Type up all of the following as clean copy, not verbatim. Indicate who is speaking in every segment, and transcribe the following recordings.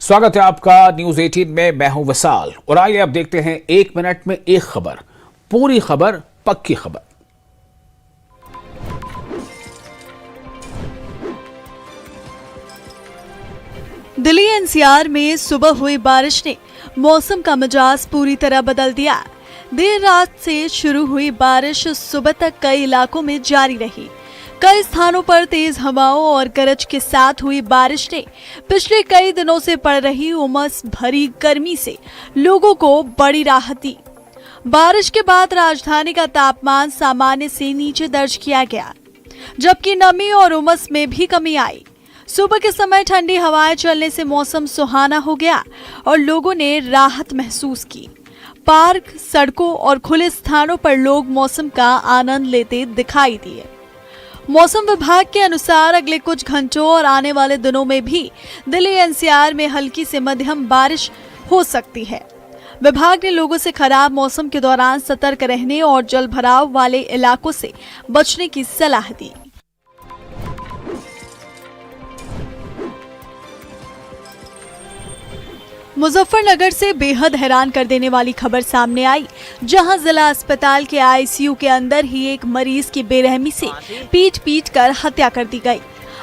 Speaker 1: स्वागत है आपका न्यूज 18 में। मैं हूं विशाल और आइए अब देखते हैं 1 मिनट में एक खबर, पूरी खबर, पक्की खबर।
Speaker 2: दिल्ली एनसीआर में सुबह हुई बारिश ने मौसम का मिजाज पूरी तरह बदल दिया। देर रात से शुरू हुई बारिश सुबह तक कई इलाकों में जारी रही। कई स्थानों पर तेज हवाओं और गरज के साथ हुई बारिश ने पिछले कई दिनों से पड़ रही उमस भरी गर्मी से लोगों को बड़ी राहत दी। बारिश के बाद राजधानी का तापमान सामान्य से नीचे दर्ज किया गया, जबकि नमी और उमस में भी कमी आई। सुबह के समय ठंडी हवाएं चलने से मौसम सुहाना हो गया और लोगों ने राहत महसूस की। पार्क, सड़कों और खुले स्थानों पर लोग मौसम का आनंद लेते दिखाई दिए। मौसम विभाग के अनुसार अगले कुछ घंटों और आने वाले दिनों में भी दिल्ली एनसीआर में हल्की से मध्यम बारिश हो सकती है। विभाग ने लोगों से खराब मौसम के दौरान सतर्क रहने और जलभराव वाले इलाकों से बचने की सलाह दी। मुजफ्फरनगर से बेहद हैरान कर देने वाली खबर सामने आई, जहां जिला अस्पताल के आईसीयू के अंदर ही एक मरीज की बेरहमी से पीट कर हत्या कर दी गई।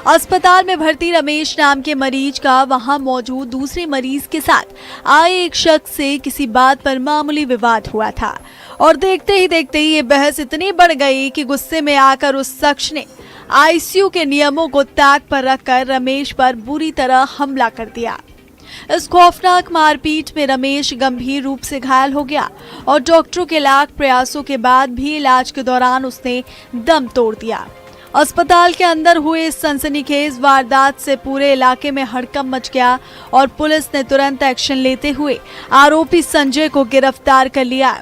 Speaker 2: अस्पताल में भर्ती रमेश नाम के मरीज का वहां मौजूद दूसरे मरीज के साथ आए एक शख्स से किसी बात पर मामूली विवाद हुआ था और देखते ही ये बहस इतनी बढ़ गई कि गुस्से में आकर उस शख्स ने आईसीयू के नियमों को ताक पर रखकर रमेश पर बुरी तरह हमला कर दिया। इस खौफनाक मारपीट में रमेश गंभीर रूप से घायल हो गया और डॉक्टरों के लाख प्रयासों के बाद भी इलाज के दौरान उसने दम तोड़ दिया। अस्पताल के अंदर हुए इस सनसनीखेज वारदात से पूरे इलाके में हड़कंप मच गया और पुलिस ने तुरंत एक्शन लेते हुए आरोपी संजय को गिरफ्तार कर लिया।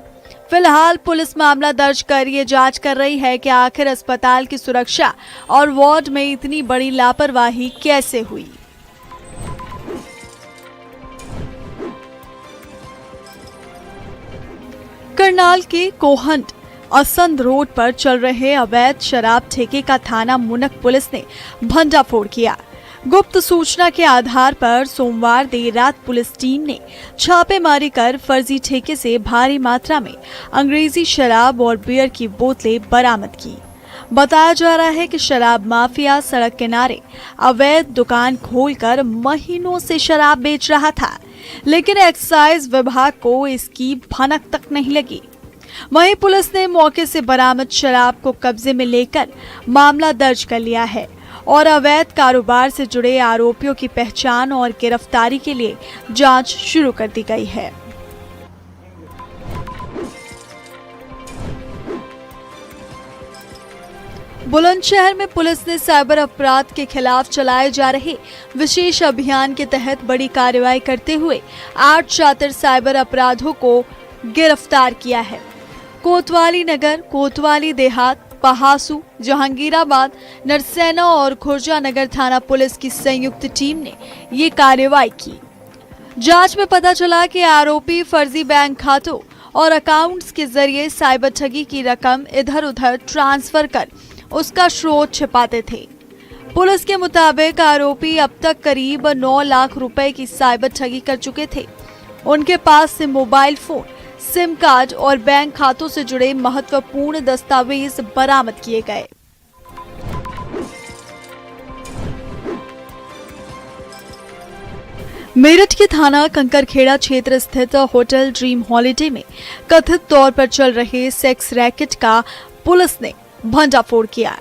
Speaker 2: फिलहाल पुलिस मामला दर्ज कर ये जांच कर रही है कि आखिर अस्पताल की सुरक्षा और वार्ड में इतनी बड़ी लापरवाही कैसे हुई। करनाल के कोहंड असंध रोड पर चल रहे अवैध शराब ठेके का थाना मुनक पुलिस ने भंडाफोड़ किया। गुप्त सूचना के आधार पर सोमवार देर रात पुलिस टीम ने छापेमारी कर फर्जी ठेके से भारी मात्रा में अंग्रेजी शराब और बियर की बोतलें बरामद की। बताया जा रहा है कि शराब माफिया सड़क किनारे अवैध दुकान खोलकर महीनों से शराब बेच रहा था, लेकिन एक्साइज विभाग को इसकी भनक तक नहीं लगी। वहीं पुलिस ने मौके से बरामद शराब को कब्जे में लेकर मामला दर्ज कर लिया है और अवैध कारोबार से जुड़े आरोपियों की पहचान और गिरफ्तारी के लिए जांच शुरू कर दी गई है। बुलंदशहर में पुलिस ने साइबर अपराध के खिलाफ चलाए जा रहे विशेष अभियान के तहत बड़ी कार्रवाई करते हुए 8 शातिर साइबर अपराधों को गिरफ्तार किया है। कोतवाली नगर, कोतवाली देहात, पहासू, जहांगीराबाद, नरसैना और खुर्जा नगर थाना पुलिस की संयुक्त टीम ने ये कार्रवाई की। जांच में पता चला कि आरोपी फर्जी बैंक खातों और अकाउंट्स के जरिए साइबर ठगी की रकम इधर उधर ट्रांसफर कर उसका स्रोत छिपाते थे। पुलिस के मुताबिक आरोपी अब तक करीब 9 लाख रुपए की साइबर ठगी कर चुके थे। उनके पास से मोबाइल फोन, सिम कार्ड और बैंक खातों से जुड़े महत्वपूर्ण दस्तावेज बरामद किए गए। मेरठ के थाना कंकरखेड़ा क्षेत्र स्थित होटल ड्रीम हॉलिडे में कथित तौर पर चल रहे सेक्स रैकेट का पुलिस ने भंडाफोड़ किया।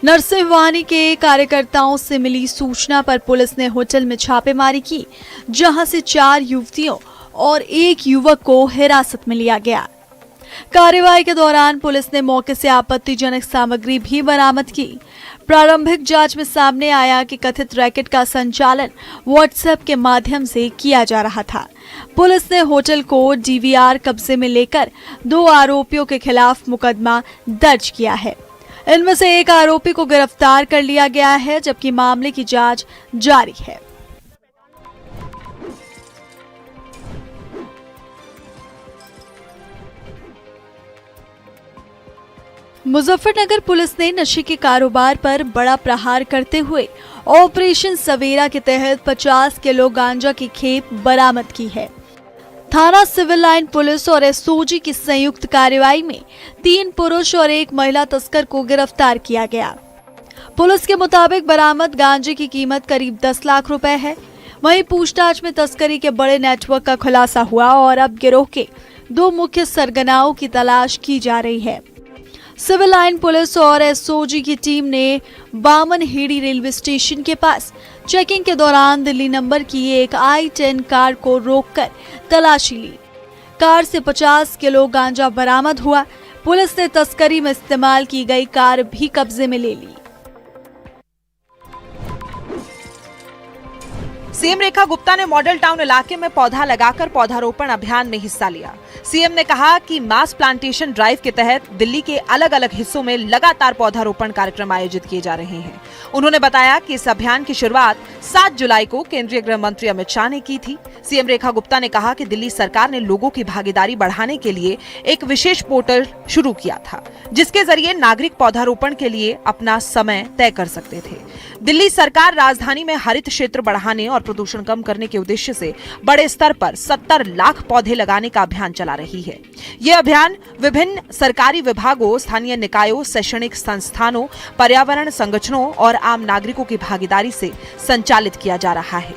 Speaker 2: नरसिंहवानी के कार्यकर्ताओं से मिली सूचना पर पुलिस ने होटल में छापेमारी की, जहां से 4 युवतियों और 1 युवक को हिरासत में लिया गया। कार्रवाई के दौरान पुलिस ने मौके से आपत्तिजनक सामग्री भी बरामद की। प्रारंभिक जांच में सामने आया कि कथित रैकेट का संचालन व्हाट्सएप के माध्यम से किया जा रहा था। पुलिस ने होटल को डीवीआर कब्जे में लेकर 2 आरोपियों के खिलाफ मुकदमा दर्ज किया है। इनमें से एक आरोपी को गिरफ्तार कर लिया गया है, जबकि मामले की जांच जारी है। मुजफ्फरनगर पुलिस ने नशे के कारोबार पर बड़ा प्रहार करते हुए ऑपरेशन सवेरा के तहत 50 किलो गांजा की खेप बरामद की है। थाना सिविल लाइन पुलिस और एसओजी की संयुक्त कार्रवाई में 3 पुरुष और 1 महिला तस्कर को गिरफ्तार किया गया। पुलिस के मुताबिक बरामद गांजे की कीमत करीब 10 लाख रुपए है। वहीं पूछताछ में तस्करी के बड़े नेटवर्क का खुलासा हुआ और अब गिरोह के 2 मुख्य सरगनाओं की तलाश की जा रही है। सिविल लाइन पुलिस और एसओजी की टीम ने बामनहेड़ी रेलवे स्टेशन के पास चेकिंग के दौरान दिल्ली नंबर की एक I-10 कार को रोककर तलाशी ली। कार से 50 किलो गांजा बरामद हुआ। पुलिस ने तस्करी में इस्तेमाल की गई कार भी कब्जे में ले ली।
Speaker 3: सीएम रेखा गुप्ता ने मॉडल टाउन इलाके में पौधा लगाकर पौधारोपण अभियान में हिस्सा लिया। सीएम ने कहा कि मास प्लांटेशन ड्राइव के तहत दिल्ली के अलग अलग हिस्सों में लगातार पौधारोपण कार्यक्रम आयोजित किए जा रहे हैं। उन्होंने बताया कि इस अभियान की शुरुआत 7 जुलाई को केंद्रीय गृह मंत्री अमित शाह ने की थी। सीएम रेखा गुप्ता ने कहा कि दिल्ली सरकार ने लोगों की भागीदारी बढ़ाने के लिए एक विशेष पोर्टल शुरू किया था, जिसके जरिए नागरिक पौधारोपण के लिए अपना समय तय कर सकते थे। दिल्ली सरकार राजधानी में हरित क्षेत्र बढ़ाने और प्रदूषण कम करने के उद्देश्य से बड़े स्तर पर 70 लाख पौधे लगाने का अभियान चला रही है। ये अभियान विभिन्न सरकारी विभागों, स्थानीय निकायों, शैक्षणिक संस्थानों, पर्यावरण संगठनों और आम नागरिकों की भागीदारी से संचालित किया जा रहा है।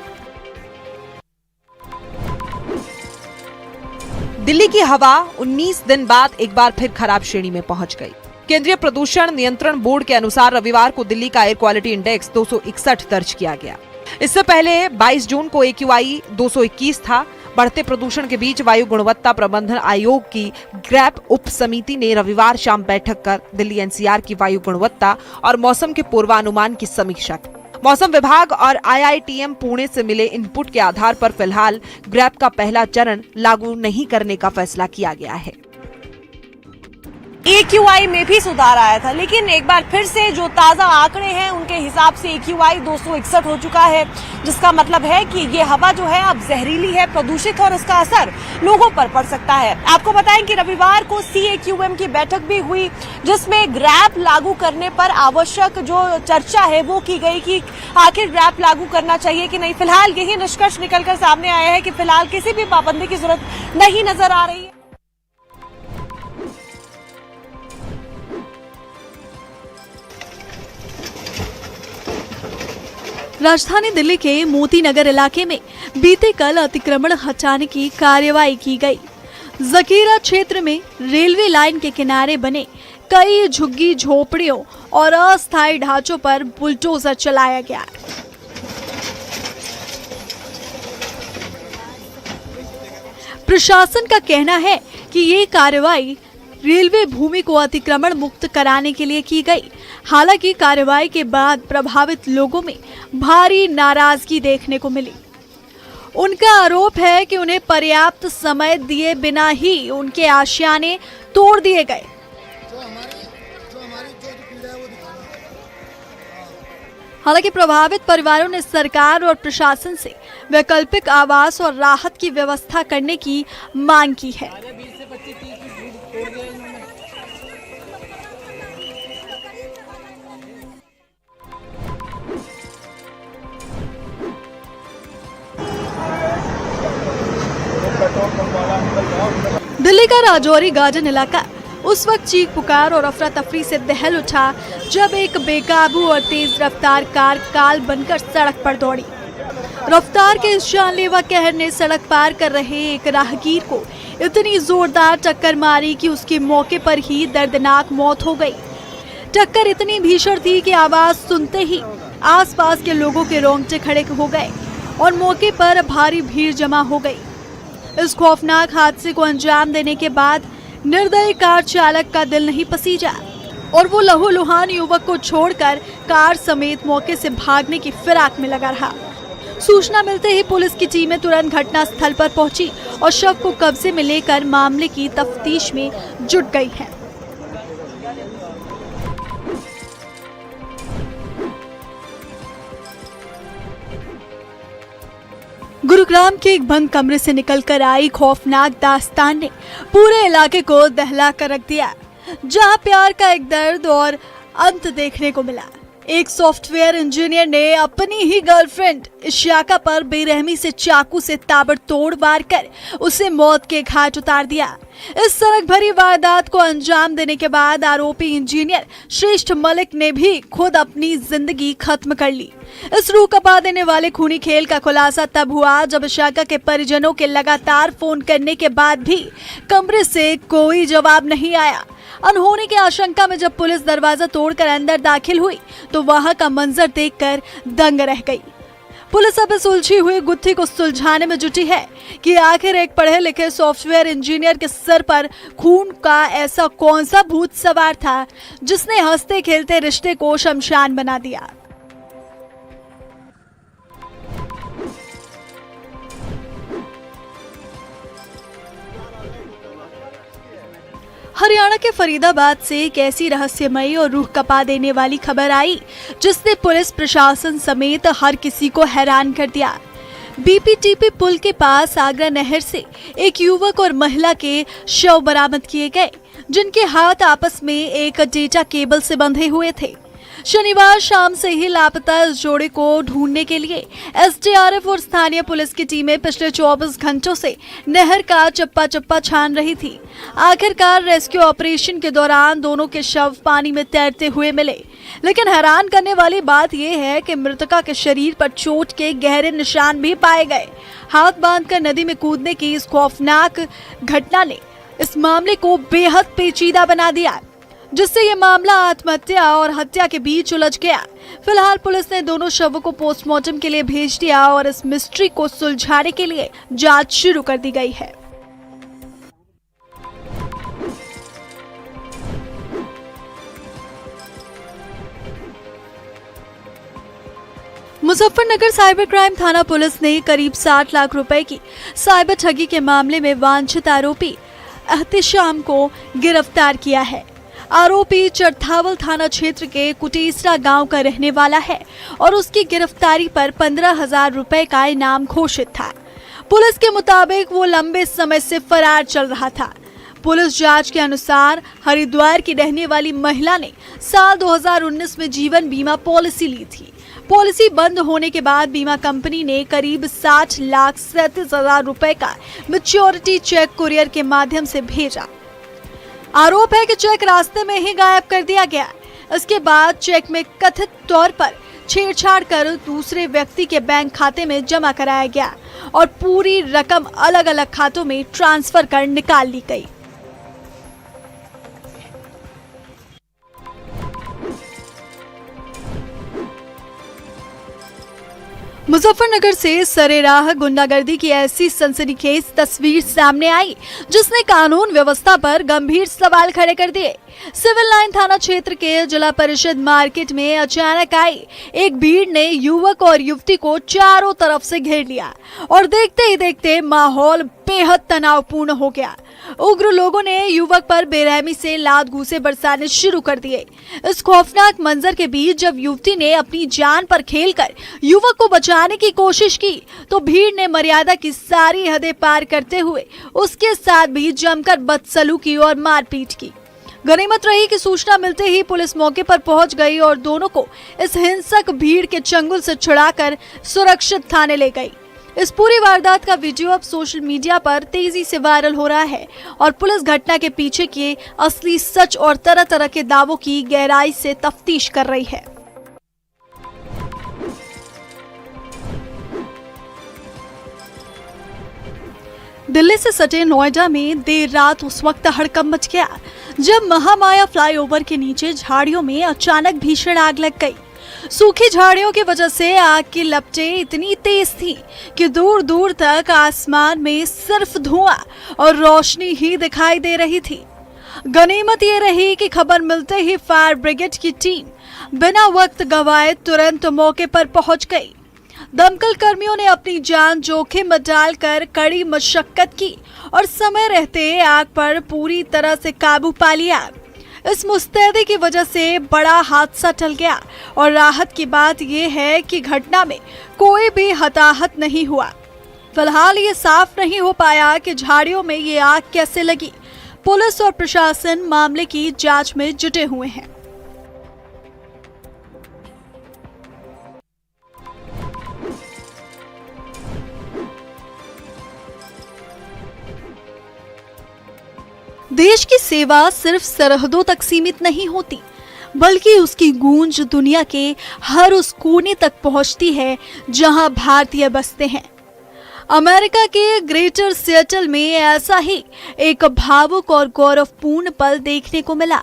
Speaker 3: दिल्ली की हवा 19 दिन बाद एक बार फिर खराब श्रेणी में पहुंच गई। केंद्रीय प्रदूषण नियंत्रण बोर्ड के अनुसार रविवार को दिल्ली का एयर क्वालिटी इंडेक्स 261 दर्ज किया गया। इससे पहले 22 जून को AQI 221 था। बढ़ते प्रदूषण के बीच वायु गुणवत्ता प्रबंधन आयोग की ग्रैप उप समिति ने रविवार शाम बैठक कर दिल्ली NCR की वायु गुणवत्ता और मौसम के पूर्वानुमान की समीक्षा की। मौसम विभाग और IITM पुणे से मिले इनपुट के आधार पर फिलहाल ग्रैप का पहला चरण लागू नहीं करने का फैसला किया गया है।
Speaker 4: AQI में भी सुधार आया था, लेकिन एक बार फिर से जो ताजा आंकड़े हैं उनके हिसाब से AQI 261 हो चुका है, जिसका मतलब है कि ये हवा जो है अब जहरीली है, प्रदूषित है और उसका असर लोगों पर पड़ सकता है। आपको बताएं कि रविवार को CAQM की बैठक भी हुई, जिसमें ग्रैप लागू करने पर आवश्यक जो चर्चा है वो की गई कि आखिर ग्रैप लागू करना चाहिए कि नहीं। फिलहाल यही निष्कर्ष निकलकर सामने आया है कि फिलहाल किसी भी पाबंदी की जरूरत नहीं नजर आ रही है।
Speaker 2: राजधानी दिल्ली के मोती नगर इलाके में बीते कल अतिक्रमण हटाने की कार्रवाई की गई। जकीरा क्षेत्र में रेलवे लाइन के किनारे बने कई झुग्गी झोपड़ियों और अस्थायी ढांचों पर बुलडोजर चलाया गया। प्रशासन का कहना है कि ये कार्रवाई रेलवे भूमि को अतिक्रमण मुक्त कराने के लिए की गई। हालांकि कार्रवाई के बाद प्रभावित लोगों में भारी नाराजगी देखने को मिली। उनका आरोप है कि उन्हें पर्याप्त समय दिए बिना ही उनके आशियाने तोड़ दिए गए। हालांकि प्रभावित परिवारों ने सरकार और प्रशासन से वैकल्पिक आवास और राहत की व्यवस्था करने की मांग की है। दिल्ली का राजौरी गार्डन इलाका उस वक्त चीख पुकार और अफरा तफरी से दहल उठा जब एक बेकाबू और तेज रफ्तार कार काल बनकर सड़क पर दौड़ी। रफ्तार के इस जानलेवा कहर ने सड़क पार कर रहे एक राहगीर को इतनी जोरदार टक्कर मारी कि उसकी मौके पर ही दर्दनाक मौत हो गई। टक्कर इतनी भीषण थी कि आवाज सुनते ही आसपास के लोगों के रोंगटे खड़े हो गए और मौके पर भारी भीड़ जमा हो गई। इस खौफनाक हादसे को अंजाम देने के बाद निर्दयी कार चालक का दिल नहीं पसीजा और वो लहूलुहान युवक को छोड़कर कार समेत मौके से भागने की फिराक में लगा रहा। सूचना मिलते ही पुलिस की टीमें तुरंत घटना स्थल पर पहुंची और शव को कब्जे में लेकर मामले की तफ्तीश में जुट गई है। गुरुग्राम के एक बंद कमरे से निकलकर आई खौफनाक दास्तान ने पूरे इलाके को दहला कर रख दिया। जहां प्यार का एक दर्द और अंत देखने को मिला। एक सॉफ्टवेयर इंजीनियर ने अपनी ही गर्लफ्रेंड इशिका पर बेरहमी से चाकू से ताबड़तोड़ वार कर उसे मौत के घाट उतार दिया। इस सड़क भरी वारदात को अंजाम देने के बाद आरोपी इंजीनियर श्रेष्ठ मलिक ने भी खुद अपनी जिंदगी खत्म कर ली। इस रूह कपा देने वाले खूनी खेल का खुलासा तब हुआ जब इशिका के परिजनों के लगातार फोन करने के बाद भी कमरे से कोई जवाब नहीं आया। अनहोनी की आशंका में जब पुलिस दरवाजा तोड़कर अंदर दाखिल हुई तो वहां का मंजर देखकर दंग रह गई। पुलिस अब इस उलझी हुई गुत्थी को सुलझाने में जुटी है कि आखिर एक पढ़े लिखे सॉफ्टवेयर इंजीनियर के सर पर खून का ऐसा कौन सा भूत सवार था जिसने हंसते खेलते रिश्ते को शमशान बना दिया। हरियाणा के फरीदाबाद से एक ऐसी रहस्यमयी और रूह कपा देने वाली खबर आई जिसने पुलिस प्रशासन समेत हर किसी को हैरान कर दिया। बीपीटीपी पुल के पास आगरा नहर से एक युवक और महिला के शव बरामद किए गए जिनके हाथ आपस में एक डेटा केबल से बंधे हुए थे। शनिवार शाम से ही लापता इस जोड़े को ढूंढने के लिए एसडीआरएफ और स्थानीय पुलिस की टीमें पिछले 24 घंटों से नहर का चप्पा चप्पा छान रही थी। आखिरकार रेस्क्यू ऑपरेशन के दौरान दोनों के शव पानी में तैरते हुए मिले, लेकिन हैरान करने वाली बात यह है कि मृतका के शरीर पर चोट के गहरे निशान भी पाए गए। हाथ बांधकर नदी में कूदने की इस खौफनाक घटना ने इस मामले को बेहद पेचीदा बना दिया, जिससे ये मामला आत्महत्या और हत्या के बीच उलझ गया। फिलहाल पुलिस ने दोनों शवों को पोस्टमार्टम के लिए भेज दिया और इस मिस्ट्री को सुलझाने के लिए जांच शुरू कर दी गई है। मुजफ्फरनगर साइबर क्राइम थाना पुलिस ने करीब 60 लाख रुपए की साइबर ठगी के मामले में वांछित आरोपी एहतिशाम को गिरफ्तार किया है। आरोपी चरथावल थाना क्षेत्र के कुटेसरा गांव का रहने वाला है और उसकी गिरफ्तारी पर 15,000 रुपए का इनाम घोषित था। पुलिस के मुताबिक वो लंबे समय से फरार चल रहा था। पुलिस जांच के अनुसार हरिद्वार की रहने वाली महिला ने साल 2019 में जीवन बीमा पॉलिसी ली थी। पॉलिसी बंद होने के बाद बीमा कंपनी ने करीब 60,37,000 रुपए का मैच्योरिटी चेक कुरियर के माध्यम से भेजा। आरोप है कि चेक रास्ते में ही गायब कर दिया गया। इसके बाद चेक में कथित तौर पर छेड़छाड़ कर दूसरे व्यक्ति के बैंक खाते में जमा कराया गया और पूरी रकम अलग अलग खातों में ट्रांसफर कर निकाल ली गई। मुजफ्फरनगर से सरेराह गुंडागर्दी की ऐसी सनसनीखेज तस्वीर सामने आई जिसने कानून व्यवस्था पर गंभीर सवाल खड़े कर दिए। सिविल लाइन थाना क्षेत्र के जिला परिषद मार्केट में अचानक आई एक भीड़ ने युवक और युवती को चारों तरफ से घेर लिया और देखते ही देखते माहौल बेहद तनावपूर्ण हो गया। उग्र लोगों ने युवक पर बेरहमी से लात घूंसे बरसाने शुरू कर दिए। इस खौफनाक मंजर के बीच जब युवती ने अपनी जान पर खेलकर युवक को बचाने की कोशिश की तो भीड़ ने मर्यादा की सारी हदें पार करते हुए उसके साथ भी जमकर बदसलूकी और मारपीट की। गनीमत रही कि सूचना मिलते ही पुलिस मौके पर पहुंच गई और दोनों को इस हिंसक भीड़ के चंगुल से छुड़ाकर सुरक्षित थाने ले गई। इस पूरी वारदात का वीडियो अब सोशल मीडिया पर तेजी से वायरल हो रहा है और पुलिस घटना के पीछे के असली सच और तरह तरह के दावों की गहराई से तफ्तीश कर रही है। दिल्ली से सटे नोएडा में देर रात उस वक्त हड़कंप मच गया जब महामाया फ्लाईओवर के नीचे झाड़ियों में अचानक भीषण आग लग गई। सूखी झाड़ियों की वजह से आग की लपटें इतनी तेज थी कि दूर दूर तक आसमान में सिर्फ धुआं और रोशनी ही दिखाई दे रही थी। गनीमत ये रही कि खबर मिलते ही फायर ब्रिगेड की टीम बिना वक्त गवाए तुरंत मौके पर पहुंच गई। दमकल कर्मियों ने अपनी जान जोखिम में डालकर कड़ी मशक्कत की और समय रहते आग पर पूरी तरह से काबू पा लिया। इस मुस्तैदी की वजह से बड़ा हादसा टल गया और राहत की बात यह है कि घटना में कोई भी हताहत नहीं हुआ। फिलहाल ये साफ नहीं हो पाया कि झाड़ियों में ये आग कैसे लगी। पुलिस और प्रशासन मामले की जांच में जुटे हुए हैं। देश की सेवा सिर्फ सरहदों तक सीमित नहीं होती, बल्कि उसकी गूंज दुनिया के हर उस कोने तक पहुंचती है जहां भारतीय बसते हैं। अमेरिका के ग्रेटर सिएटल में ऐसा ही एक भावुक और गौरवपूर्ण पल देखने को मिला,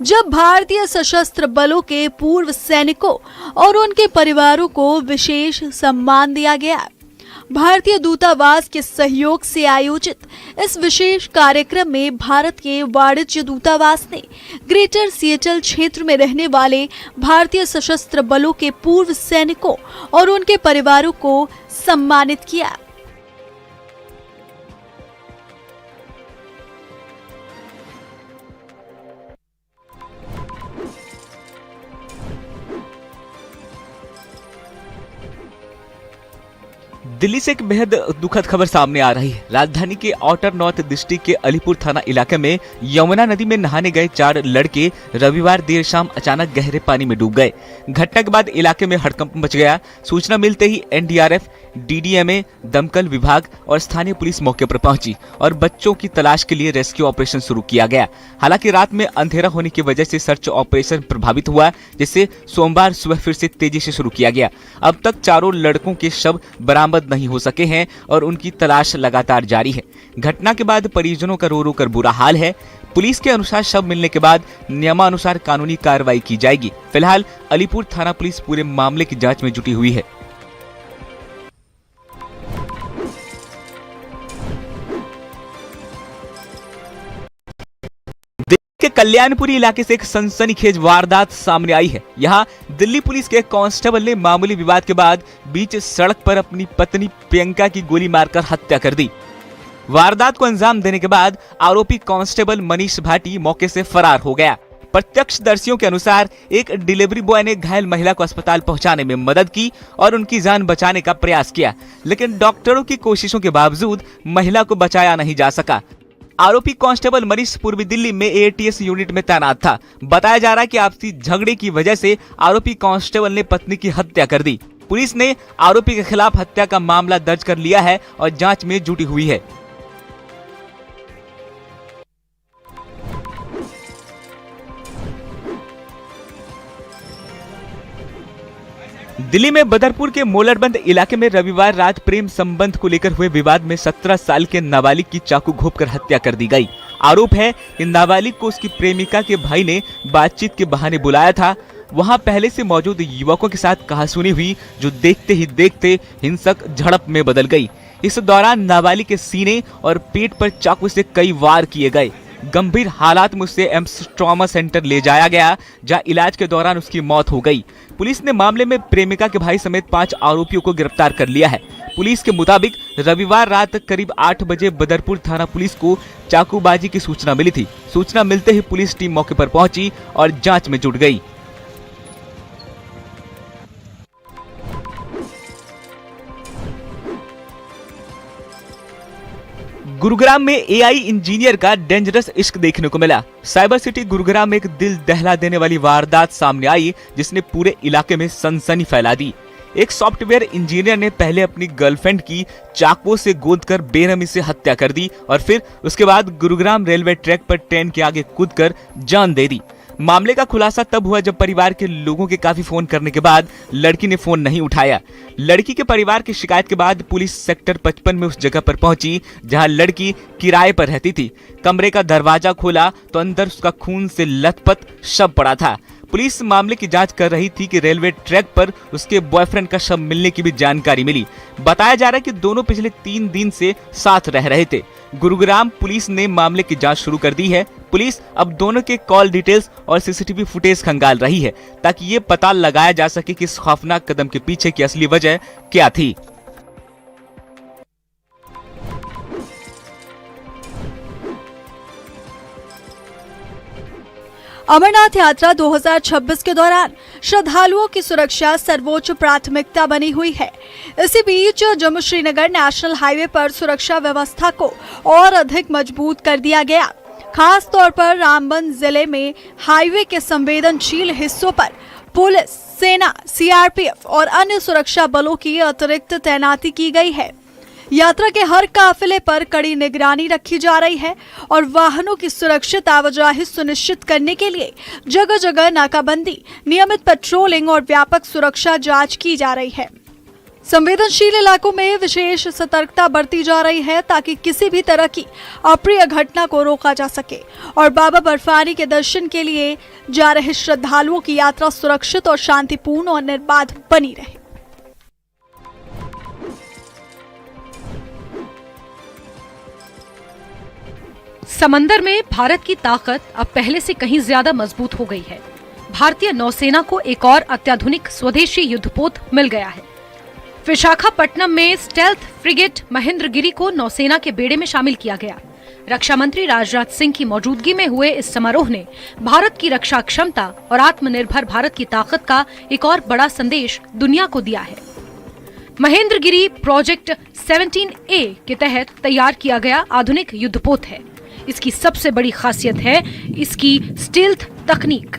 Speaker 2: जब भारतीय सशस्त्र बलों के पूर्व सैनिकों और उनके परिवारों को विशेष सम्मान दिया गया। भारतीय दूतावास के सहयोग से आयोजित इस विशेष कार्यक्रम में भारत के वाणिज्य दूतावास ने ग्रेटर सिएटल क्षेत्र में रहने वाले भारतीय सशस्त्र बलों के पूर्व सैनिकों और उनके परिवारों को सम्मानित किया।
Speaker 5: दिल्ली से एक बेहद दुखद खबर सामने आ रही है। राजधानी के आउटर नॉर्थ डिस्ट्रिक्ट के अलीपुर थाना इलाके में यमुना नदी में नहाने गए 4 लड़के रविवार देर शाम अचानक गहरे पानी में डूब गए। घटना के बाद इलाके में हड़कंप मच गया। सूचना मिलते ही एनडीआरएफ, डीडीएमए, दमकल विभाग और स्थानीय पुलिस मौके पर पहुंची और बच्चों की तलाश के लिए रेस्क्यू ऑपरेशन शुरू किया गया। हालांकि रात में अंधेरा होने की वजह से सर्च ऑपरेशन प्रभावित हुआ, जिससे सोमवार सुबह फिर से तेजी से शुरू किया गया। अब तक 4 लड़कों के शव बरामद नहीं हो सके हैं और उनकी तलाश लगातार जारी है। घटना के बाद परिजनों का रो रो कर बुरा हाल है। पुलिस के अनुसार शव मिलने के बाद नियमानुसार कानूनी कार्रवाई की जाएगी। फिलहाल अलीपुर थाना पुलिस पूरे मामले की जांच में जुटी हुई है। के कल्याणपुरी इलाके से एक सनसनीखेज वारदात सामने आई है। यहाँ दिल्ली पुलिस के कांस्टेबल ने मामूली विवाद के बाद बीच सड़क पर अपनी पत्नी प्रियंका की गोली मारकर हत्या कर दी। वारदात को अंजाम देने के बाद आरोपी कांस्टेबल मनीष भाटी मौके से फरार हो गया। प्रत्यक्षदर्शियों के अनुसार एक डिलीवरी बॉय ने घायल महिला को अस्पताल पहुंचाने में मदद की और उनकी जान बचाने का प्रयास किया, लेकिन डॉक्टरों की कोशिशों के बावजूद महिला को बचाया नहीं जा सका। आरोपी कांस्टेबल मनीष पूर्वी दिल्ली में एटीएस यूनिट में तैनात था। बताया जा रहा है कि आपसी झगड़े की वजह से आरोपी कांस्टेबल ने पत्नी की हत्या कर दी। पुलिस ने आरोपी के खिलाफ हत्या का मामला दर्ज कर लिया है और जांच में जुटी हुई है। दिल्ली में बदरपुर के मोलरबंद इलाके में रविवार रात प्रेम संबंध को लेकर हुए विवाद में 17 साल के नाबालिग की चाकू घोंपकर हत्या कर दी गई। आरोप है कि नाबालिग को उसकी प्रेमिका के भाई ने बातचीत के बहाने बुलाया था। वहां पहले से मौजूद युवकों के साथ कहासुनी हुई, जो देखते ही देखते हिंसक झड़प में बदल गई। इस दौरान नाबालिग के सीने और पेट पर चाकू से कई वार किए गए। गंभीर हालात में उसे एम्स ट्रॉमा सेंटर ले जाया गया, जहां इलाज के दौरान उसकी मौत हो गई। पुलिस ने मामले में प्रेमिका के भाई समेत 5 आरोपियों को गिरफ्तार कर लिया है। पुलिस के मुताबिक रविवार रात करीब 8 बजे बदरपुर थाना पुलिस को चाकूबाजी की सूचना मिली थी। सूचना मिलते ही पुलिस टीम मौके पर पहुंची और जांच में जुट गई। गुरुग्राम में एआई इंजीनियर का डेंजरस इश्क देखने को मिला। साइबर सिटी गुरुग्राम में एक दिल दहला देने वाली वारदात सामने आई, जिसने पूरे इलाके में सनसनी फैला दी। एक सॉफ्टवेयर इंजीनियर ने पहले अपनी गर्लफ्रेंड की चाकुओं से गोदकर बेरहमी से हत्या कर दी और फिर उसके बाद गुरुग्राम रेलवे ट्रैक पर ट्रेन के आगे कूदकर जान दे दी। मामले का खुलासा तब हुआ जब परिवार के लोगों के काफी फोन करने के बाद लड़की ने फोन नहीं उठाया। लड़की के परिवार की शिकायत के बाद पुलिस सेक्टर 55 में उस जगह पर पहुंची जहां लड़की किराए पर रहती थी। कमरे का दरवाजा खोला तो अंदर उसका खून से लथपथ शव पड़ा था। पुलिस मामले की जांच कर रही थी कि रेलवे ट्रैक पर उसके बॉयफ्रेंड का शव मिलने की भी जानकारी मिली। बताया जा रहा है कि दोनों पिछले 3 दिन से साथ रह रहे थे। गुरुग्राम पुलिस ने मामले की जांच शुरू कर दी है। पुलिस अब दोनों के कॉल डिटेल्स और सीसीटीवी फुटेज खंगाल रही है, ताकि ये पता लगाया जा सके कि इस खौफनाक कदम के पीछे की असली वजह क्या थी।
Speaker 2: अमरनाथ यात्रा 2026 के दौरान श्रद्धालुओं की सुरक्षा सर्वोच्च प्राथमिकता बनी हुई है। इसी बीच जम्मू श्रीनगर नेशनल हाईवे पर सुरक्षा व्यवस्था को और अधिक मजबूत कर दिया गया। खास तौर पर रामबन जिले में हाईवे के संवेदनशील हिस्सों पर पुलिस, सेना, सीआरपीएफ और अन्य सुरक्षा बलों की अतिरिक्त तैनाती की गई है। यात्रा के हर काफिले पर कड़ी निगरानी रखी जा रही है और वाहनों की सुरक्षित आवाजाही सुनिश्चित करने के लिए जगह जगह नाकाबंदी, नियमित पेट्रोलिंग और व्यापक सुरक्षा जांच की जा रही है। संवेदनशील इलाकों में विशेष सतर्कता बरती जा रही है ताकि किसी भी तरह की अप्रिय घटना को रोका जा सके और बाबा बर्फानी के दर्शन के लिए जा रहे श्रद्धालुओं की यात्रा सुरक्षित और शांतिपूर्ण और निर्बाध बनी रहे।
Speaker 6: समंदर में भारत की ताकत अब पहले से कहीं ज्यादा मजबूत हो गई है। भारतीय नौसेना को एक और अत्याधुनिक स्वदेशी युद्धपोत मिल गया है। विशाखापट्टनम में स्टेल्थ फ्रिगेट महेंद्रगिरी को नौसेना के बेड़े में शामिल किया गया। रक्षा मंत्री राजनाथ सिंह की मौजूदगी में हुए इस समारोह ने भारत की रक्षा क्षमता और आत्मनिर्भर भारत की ताकत का एक और बड़ा संदेश दुनिया को दिया है। महेंद्रगिरी प्रोजेक्ट 17A के तहत तैयार किया गया आधुनिक युद्धपोत है। इसकी सबसे बड़ी खासियत है इसकी स्टील्थ तकनीक,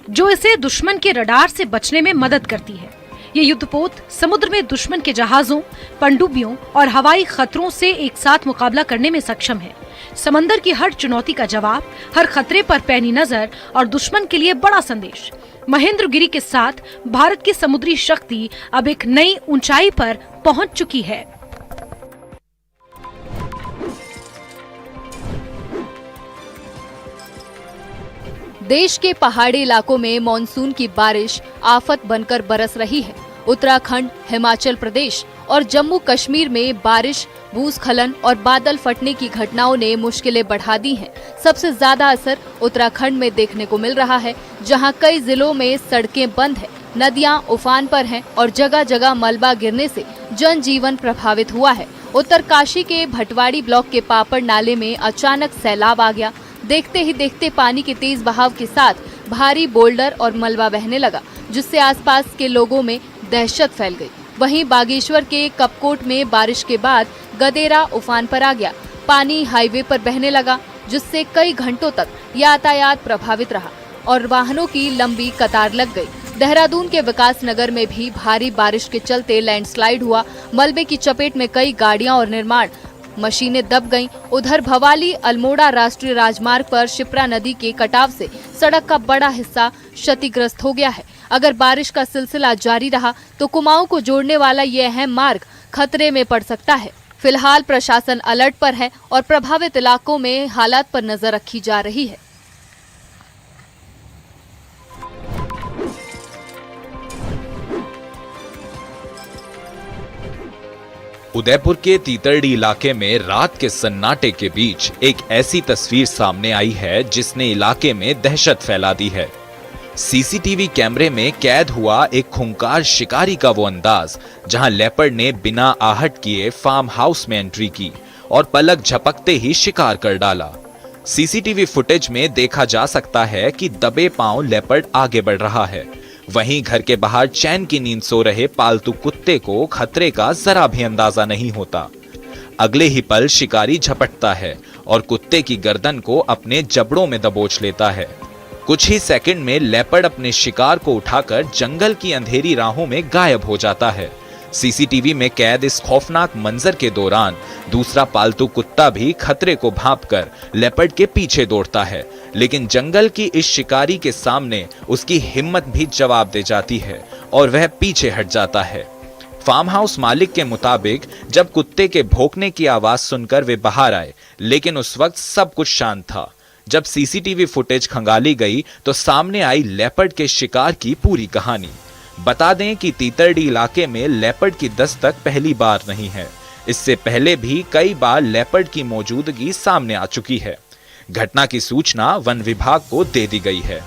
Speaker 6: जो इसे दुश्मन के रडार से बचने में मदद करती है। ये युद्धपोत समुद्र में दुश्मन के जहाजों, पनडुब्बियों और हवाई खतरों से एक साथ मुकाबला करने में सक्षम है। समंदर की हर चुनौती का जवाब, हर खतरे पर पैनी नजर और दुश्मन के लिए बड़ा संदेश। महेंद्रगिरी के साथ भारत की समुद्री शक्ति अब एक नई ऊंचाई पर पहुंच चुकी है।
Speaker 7: देश के पहाड़ी इलाकों में मॉनसून की बारिश आफत बनकर बरस रही है। उत्तराखंड, हिमाचल प्रदेश और जम्मू कश्मीर में बारिश, भूस्खलन और बादल फटने की घटनाओं ने मुश्किलें बढ़ा दी हैं। सबसे ज्यादा असर उत्तराखंड में देखने को मिल रहा है, जहां कई जिलों में सड़कें बंद हैं, नदियां उफान पर हैं और जगह जगह मलबा गिरने से जनजीवन प्रभावित हुआ है। उत्तरकाशी के भटवाड़ी ब्लॉक के पापड़ नाले में अचानक सैलाब आ गया। देखते ही देखते पानी के तेज बहाव के साथ भारी बोल्डर और मलबा बहने लगा, जिससे आसपास के लोगों में दहशत फैल गई। वहीं बागेश्वर के कपकोट में बारिश के बाद गदेरा उफान पर आ गया। पानी हाईवे पर बहने लगा, जिससे कई घंटों तक यातायात प्रभावित रहा और वाहनों की लंबी कतार लग गई। देहरादून के विकास नगर में भी भारी बारिश के चलते लैंडस्लाइड हुआ। मलबे की चपेट में कई गाड़ियां और निर्माण मशीनें दब गईं। उधर भवाली अल्मोड़ा राष्ट्रीय राजमार्ग पर शिप्रा नदी के कटाव से सड़क का बड़ा हिस्सा क्षतिग्रस्त हो गया है। अगर बारिश का सिलसिला जारी रहा तो कुमाऊं को जोड़ने वाला यह अहम मार्ग खतरे में पड़ सकता है। फिलहाल प्रशासन अलर्ट पर है और प्रभावित इलाकों में हालात पर नजर रखी जा रही है।
Speaker 8: उदयपुर के तीतरडी इलाके में रात के सन्नाटे के बीच एक ऐसी तस्वीर सामने आई है जिसने इलाके में दहशत फैला दी है। सीसीटीवी कैमरे में कैद हुआ एक खूंखार शिकारी का वो अंदाज, जहां लेपर्ड ने बिना आहट किए फार्म हाउस में एंट्री की और पलक झपकते ही शिकार कर डाला। सीसीटीवी फुटेज में देखा जा सकता है कि दबे पांव लेपर्ड आगे बढ़ रहा है। वहीं घर के बाहर चैन की नींद सो रहे पालतू कुत्ते को खतरे का जरा भी अंदाजा नहीं होता। अगले ही पल शिकारी झपटता है और कुत्ते की गर्दन को अपने जबड़ों में दबोच लेता है। कुछ ही सेकंड में लेपर्ड अपने शिकार को उठाकर जंगल की अंधेरी राहों में गायब हो जाता है। सीसीटीवी में कैद इस खौफनाक मंजर के दौरान दूसरा पालतू कुत्ता भी खतरे को भांपकर लेपर्ड के पीछे दौड़ता है, लेकिन जंगल की इस शिकारी के सामने उसकी हिम्मत भी जवाब दे जाती है और वह पीछे हट जाता है। फार्म हाउस मालिक के मुताबिक जब कुत्ते के भौंकने की आवाज सुनकर वे बाहर आए, लेकिन उस वक्त सब कुछ शांत था। जब सीसीटीवी फुटेज खंगाली गई तो सामने आई लेपर्ड के शिकार की पूरी कहानी। बता दें कि तीतरडी इलाके में लेपर्ड की दस्तक पहली बार नहीं है। इससे पहले भी कई बार लेपर्ड की मौजूदगी सामने आ चुकी है। घटना की सूचना वन विभाग को दे दी गई है।